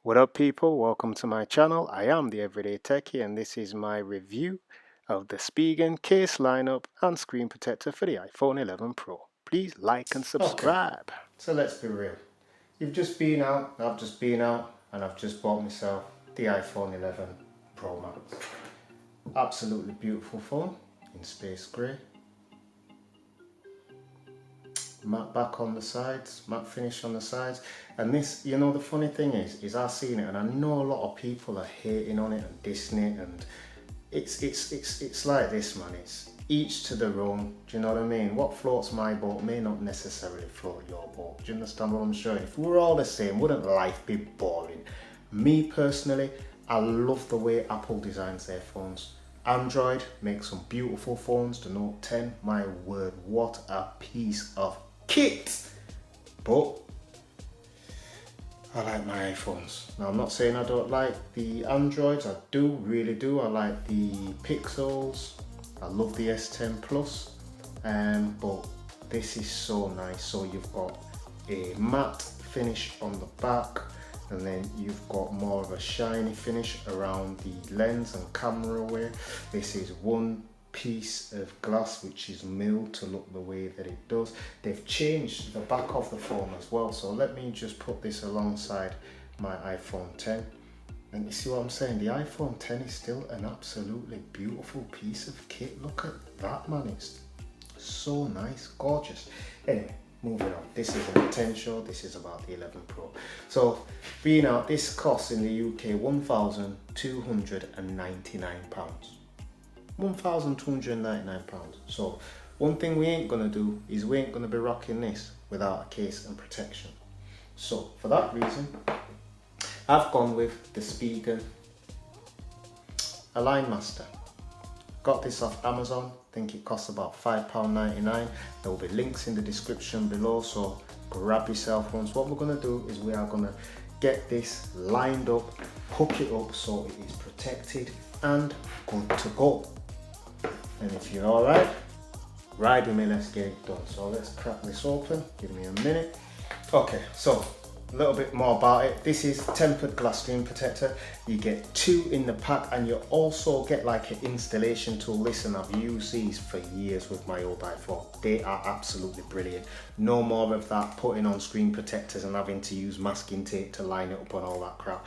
What up people, welcome to my channel. I am the Everyday Techie and this is my review of the Spigen case lineup and screen protector for the iPhone 11 Pro. Please like and subscribe. Okay, so let's be real. You've just been out, I've just been out and I've just bought myself the iPhone 11 Pro Max. Absolutely beautiful phone in space grey. Matte back on the sides, matte finish on the sides, and this, you know, the funny thing is I've seen it and I know a lot of people are hating on it and dissing it, and it's like this, man. It's each to their own. Do you know what I mean? What floats my boat may not necessarily float your boat. Do you understand what I'm saying? If we were all the same, wouldn't life be boring? Me personally, I love the way Apple designs their phones. Android makes some beautiful phones. The Note 10, my word, what a piece of kit. But I like my iPhones. Now I'm not saying I don't like the Androids, I do, really do. I like the Pixels, I love the S10 Plus, but this is so nice. So you've got a matte finish on the back, and then you've got more of a shiny finish around the lens and camera away. This is one piece of glass which is milled to look the way that it does. They've changed the back of the phone as well, so let me just put this alongside my iPhone 10, and you see what I'm saying? The iPhone 10 is still an absolutely beautiful piece of kit. Look at that, man. It's so nice, gorgeous. Anyway, moving on. This is a 10 show, this is about the 11 Pro. So being out, this costs in the UK £1,299. £1,299. So one thing we ain't gonna do is we ain't gonna be rocking this without a case and protection. So for that reason, I've gone with the Spigen Align Master. Got this off Amazon. I think it costs about £5.99. There will be links in the description below, so grab yourself one. So what we're going to do is we are going to get this lined up, hook it up so it is protected and good to go. And if you're alright, ride with me, let's get it done. So let's crack this open, give me a minute. Okay, so a little bit more about it. This is tempered glass screen protector. You get 2 in the pack, and you also get like an installation tool. Listen, I've used these for years with my old iPhone. They are absolutely brilliant. No more of that putting on screen protectors and having to use masking tape to line it up and all that crap.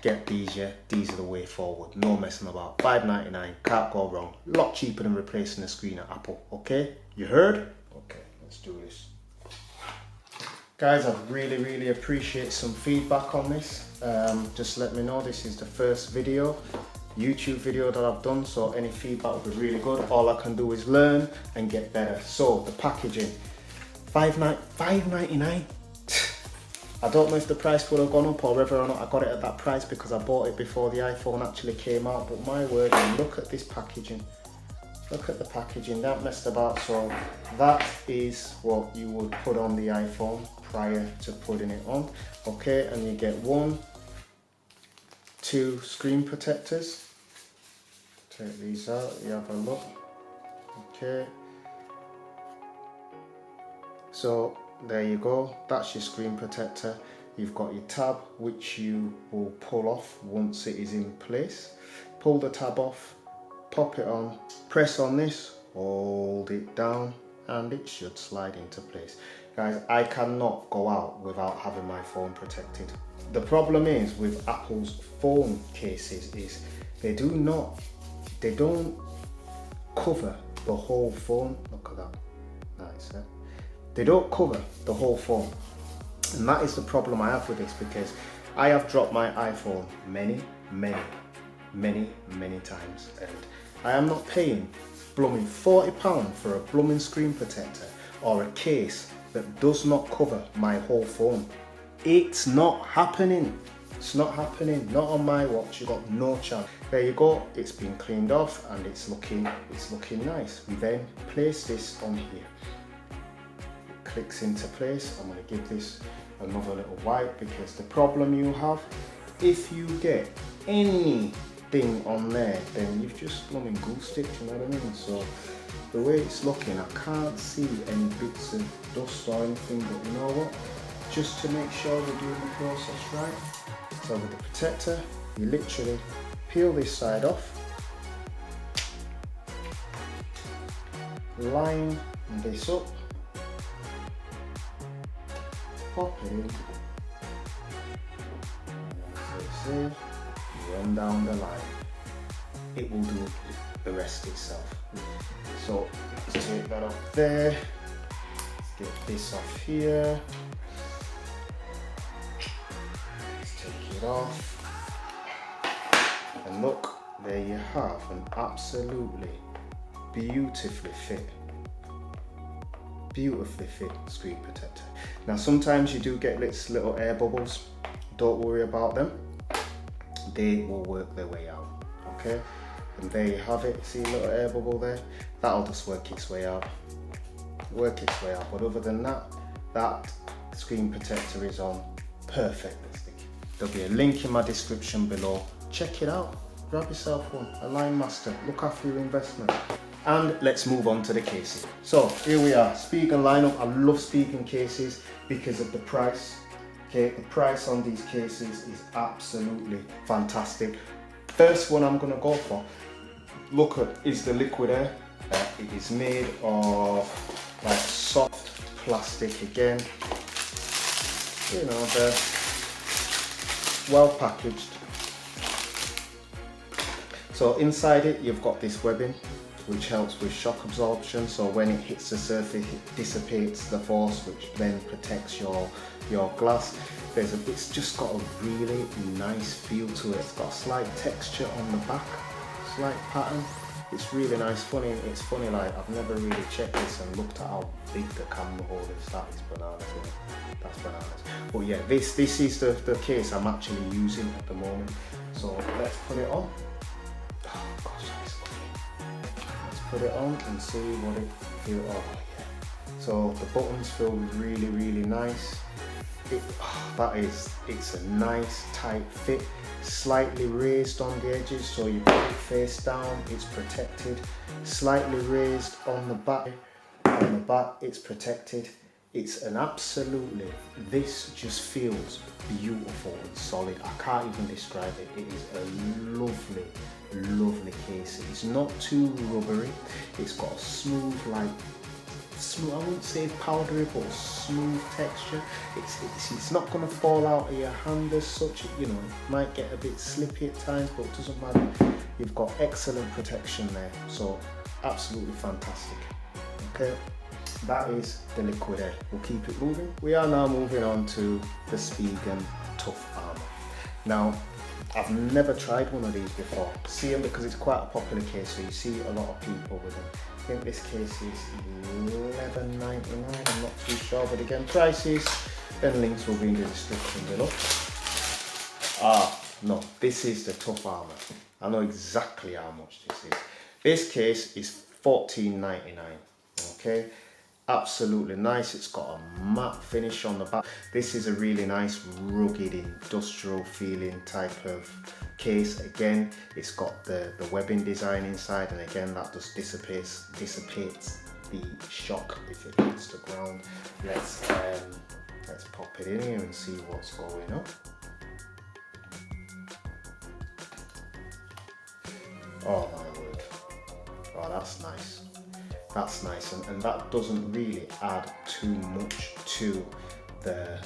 Get these, yeah, these are the way forward. No messing about. £5.99, can't go wrong. A lot cheaper than replacing a screen at Apple. Okay, you heard? Okay, let's do this. Guys, I'd really appreciate some feedback on this. Just let me know. This is the first YouTube video that I've done, so any feedback would be really good. All I can do is learn and get better. So the packaging, £5.99. I don't know if the price would have gone up or whether or not I got it at that price because I bought it before the iPhone actually came out, but my word, look at this packaging. Look at the packaging, that messed about. So that is what you would put on the iPhone prior to putting it on. Okay, and you get 1, 2 screen protectors. Take these out, you have a look. Okay. So there you go, that's your screen protector. You've got your tab, which you will pull off once it is in place. Pull the tab off, pop it on, press on this, hold it down, and it should slide into place. Guys, I cannot go out without having my phone protected. The problem is with Apple's phone cases is they don't cover the whole phone. Look at that, nice, eh? They don't cover the whole phone, and that is the problem I have with this, because I have dropped my iPhone many times, and I am not paying blooming £40 for a blooming screen protector or a case that does not cover my whole phone. It's not happening. It's not happening. Not on my watch. You got no chance. There you go. It's been cleaned off and it's looking nice. We then place this on here. It clicks into place. I'm going to give this another little wipe, because the problem you have, if you get anything on there, then you've just blooming goosed it. You know what I mean? So the way it's looking, I can't see any bits of dust or anything, but you know what? Just to make sure we're doing the process right. So with the protector, you literally peel this side off, line this up, pop it in, see, run down the line. It will do the rest itself. So let's take that off there, let's get this off here, let's take it off, and look, there you have an absolutely beautifully fit screen protector. Now sometimes you do get little air bubbles, don't worry about them, they will work their way out, okay? And there you have it, see a little air bubble there? That'll just work its way out. But other than that, that screen protector is on perfectly. There'll be a link in my description below. Check it out, grab yourself one, a Line Master, look after your investment. And let's move on to the cases. So here we are, Spigen lineup. I love Spigen cases because of the price. Okay, the price on these cases is absolutely fantastic. First one I'm gonna go for, look at, is the liquid air. It is made of like soft plastic again. You know, they're well packaged. So inside it, you've got this webbing, which helps with shock absorption. So when it hits the surface, it dissipates the force, which then protects your glass. It's just got a really nice feel to it. It's got a slight texture on the back, slight pattern. It's really nice. It's funny, like I've never really checked this and looked at how big the camera hold is. That is bananas, isn't it? That's bananas. But yeah, this is the case I'm actually using at the moment. So let's put it on. Oh gosh, that's lovely. Let's put it on and see what it feels. Oh yeah. So the buttons feel really nice. It's a nice tight fit, slightly raised on the edges, so you put it face down, it's protected. Slightly raised on the back it's protected. It's an absolutely, this just feels beautiful and solid. I can't even describe it. It is a lovely case. It's not too rubbery. It's got a smooth, I wouldn't say powdery, but smooth texture. It's not going to fall out of your hand as such. You know, it might get a bit slippy at times, but it doesn't matter. You've got excellent protection there, so absolutely fantastic. Okay, that is the liquid air. We'll keep it moving. We are now moving on to the Spigen Tough Armor. Now, I've never tried one of these before. See them because it's quite a popular case, so you see a lot of people with them. I think this case is $11.99, I'm not too sure, but again, prices and links will be in the description below. No, this is the Tough Armor. I know exactly how much this is. This case is $14.99, okay? Absolutely nice. It's got a matte finish on the back. This is a really nice rugged industrial feeling type of case. Again, it's got the webbing design inside, and again that just dissipates the shock if it hits the ground. Let's pop it in here and see what's going on. Oh my word. Oh, that's nice. That's nice, and that doesn't really add too much to the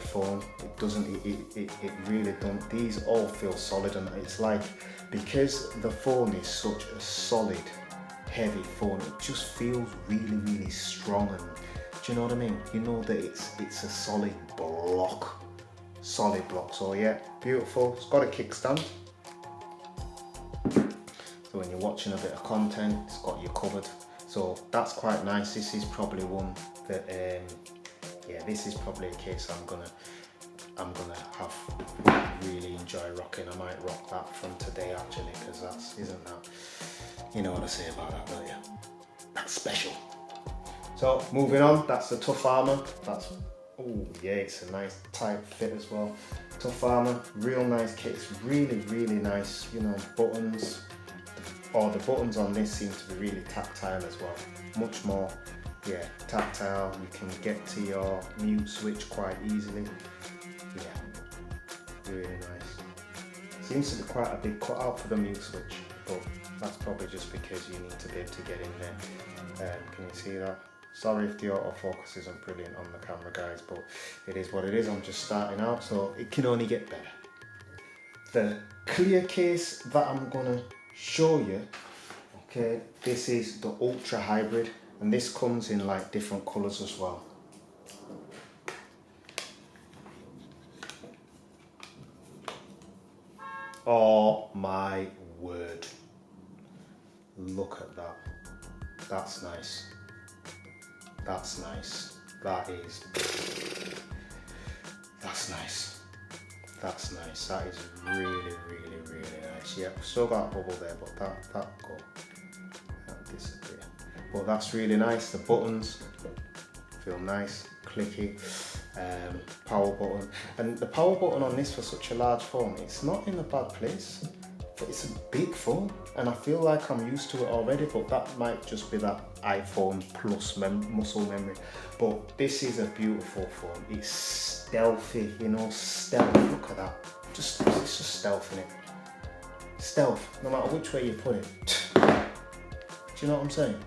foam. It doesn't. It really don't. These all feel solid, and it's like, because the foam is such a solid, heavy foam, it just feels really strong. And do you know what I mean? You know that it's a solid block. So yeah, beautiful. It's got a kickstand. So when you're watching a bit of content, it's got you covered. So that's quite nice. This is probably one that, yeah, this is probably a case I'm gonna really enjoy rocking. I might rock that from today actually, because isn't that, you know what I say about that, don't you? That's special. So moving on, that's the Tough Armor. Oh yeah, it's a nice tight fit as well. Tough Armor, real nice kit. It's really nice, you know, buttons. or the buttons on this seem to be really tactile as well. Much more, yeah, tactile. You can get to your mute switch quite easily. Yeah, really nice. Seems to be quite a big cutout for the mute switch, but that's probably just because you need to be able to get in there. Can you see that? Sorry if the autofocus isn't brilliant on the camera, guys, but it is what it is. I'm just starting out, so it can only get better. The clear case that I'm gonna show you, okay, this is the Ultra Hybrid, and this comes in like different colors as well. Oh my word, look at that. That's nice. That's nice. That's nice. That's nice. That is really, really, really nice. Yeah, still got a bubble there, but that go. That'll disappear. But that's really nice. The buttons feel nice, clicky. Power button. And the power button on this for such a large phone, it's not in a bad place. But it's a big phone, and I feel like I'm used to it already, but that might just be that iPhone plus muscle memory. But this is a beautiful phone. It's stealthy, you know, stealth. Look at that. It's just stealth in it. Stealth, no matter which way you put it. Do you know what I'm saying?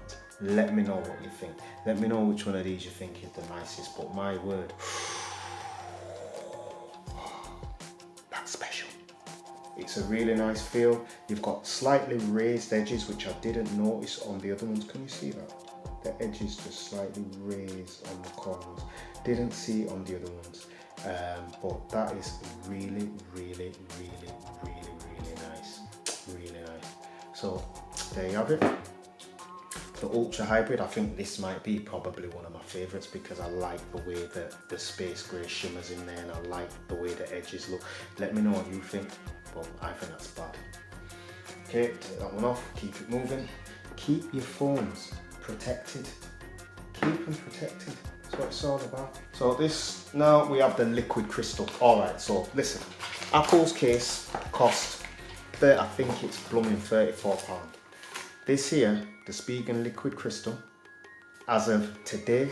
Let me know what you think. Let me know which one of these you think is the nicest, but my word, that's special. It's a really nice feel. You've got slightly raised edges, which I didn't notice on the other ones. Can you see that? The edges just slightly raised on the corners. Didn't see it on the other ones. But that is really, really, really, really, really nice. Really nice. So there you have it. The Ultra Hybrid, I think this might be probably one of my favourites because I like the way that the space grey shimmers in there, and I like the way the edges look. Let me know what you think, but I think that's bad. Okay, take that one off, keep it moving. Keep your phones protected. Keep them protected. That's what it's all about. So this, now we have the liquid crystal. Alright, so listen, Apple's case cost, I think it's blooming £34. This here, the Spigen liquid crystal, as of today,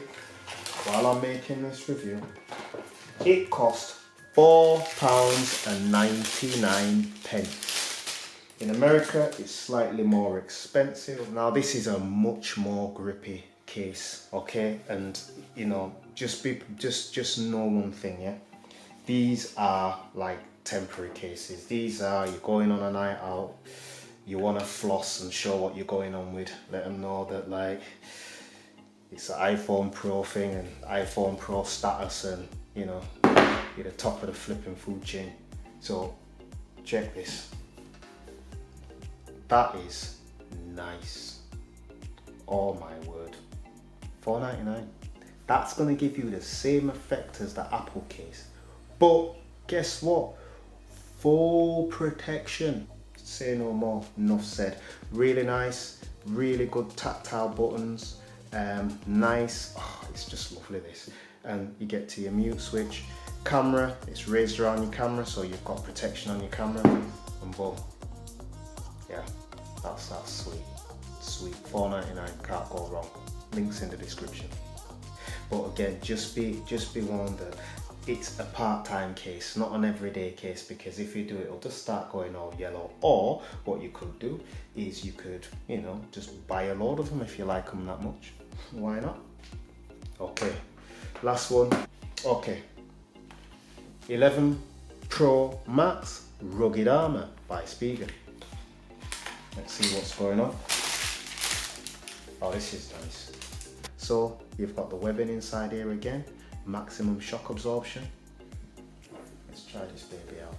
while I'm making this review, it cost £4.99. In America, it's slightly more expensive. Now this is a much more grippy case, okay? And you know, just know one thing, yeah? These are like temporary cases. These are, you're going on a night out, you want to floss and show what you're going on with, let them know that like it's an iPhone Pro thing and iPhone Pro status, and you know, you're the top of the flipping food chain. So check this. That is nice. Oh my word. $4.99. That's going to give you the same effect as the Apple case. But guess what? Full protection. Say no more, enough said. Really nice, really good tactile buttons. Nice, oh, it's just lovely this. And you get to your mute switch. Camera, it's raised around your camera, so you've got protection on your camera. And boom. Yeah, that's sweet. Sweet, $4.99, can't go wrong. Links in the description. But again, just be warned that it's a part-time case, not an everyday case, because if you do it, it'll just start going all yellow. Or what you could do is you could, you know, just buy a load of them if you like them that much. Why not? Okay, last one. Okay, 11 Pro Max Rugged Armor by Spigen. Let's see what's going on. Oh, this is nice. So you've got the webbing inside here again. Maximum shock absorption. Let's try this baby out.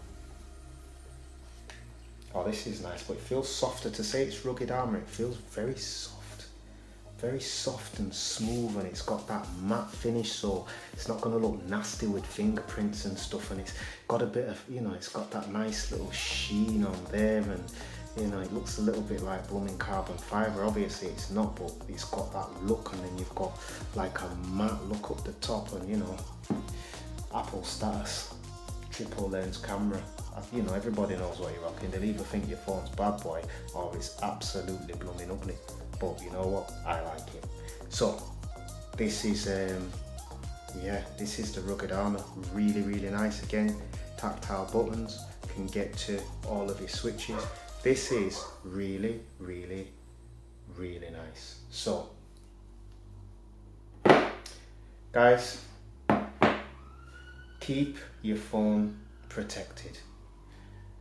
Oh, this is nice, but it feels softer. To say it's rugged armor, it feels very soft and smooth, and it's got that matte finish, so it's not going to look nasty with fingerprints and stuff, and it's got a bit of, you know, it's got that nice little sheen on there, and you know, it looks a little bit like blooming carbon fibre. Obviously it's not, but it's got that look, and then you've got like a matte look up the top, and you know, Apple status, triple lens camera. you know, everybody knows what you're rocking. They'll either think your phone's bad boy or it's absolutely blooming ugly. But you know what? I like it. So this is yeah, this is the Rugged Armour. Really, really nice. Again, tactile buttons, can get to all of your switches. This is really, really, really nice. So guys, keep your phone protected.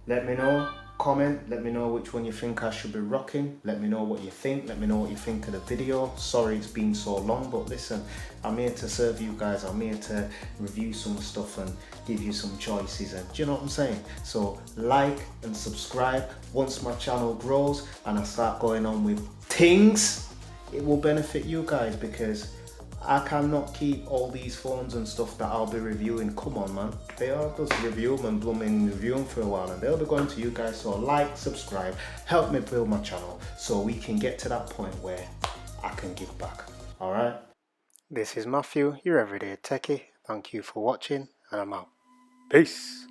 Let me know, comment, let me know which one you think I should be rocking. Let me know what you think, let me know what you think of the video. Sorry it's been so long, but listen, I'm here to serve you guys. I'm here to review some stuff and give you some choices, and do you know what I'm saying? So like and subscribe. Once my channel grows and I start going on with things, it will benefit you guys, because I cannot keep all these phones and stuff that I'll be reviewing. Come on, man. They are just review them and blooming review them for a while, and they'll be going to you guys. So like, subscribe, help me build my channel so we can get to that point where I can give back. All right. This is Matthew, your everyday techie. Thank you for watching, and I'm out. Peace.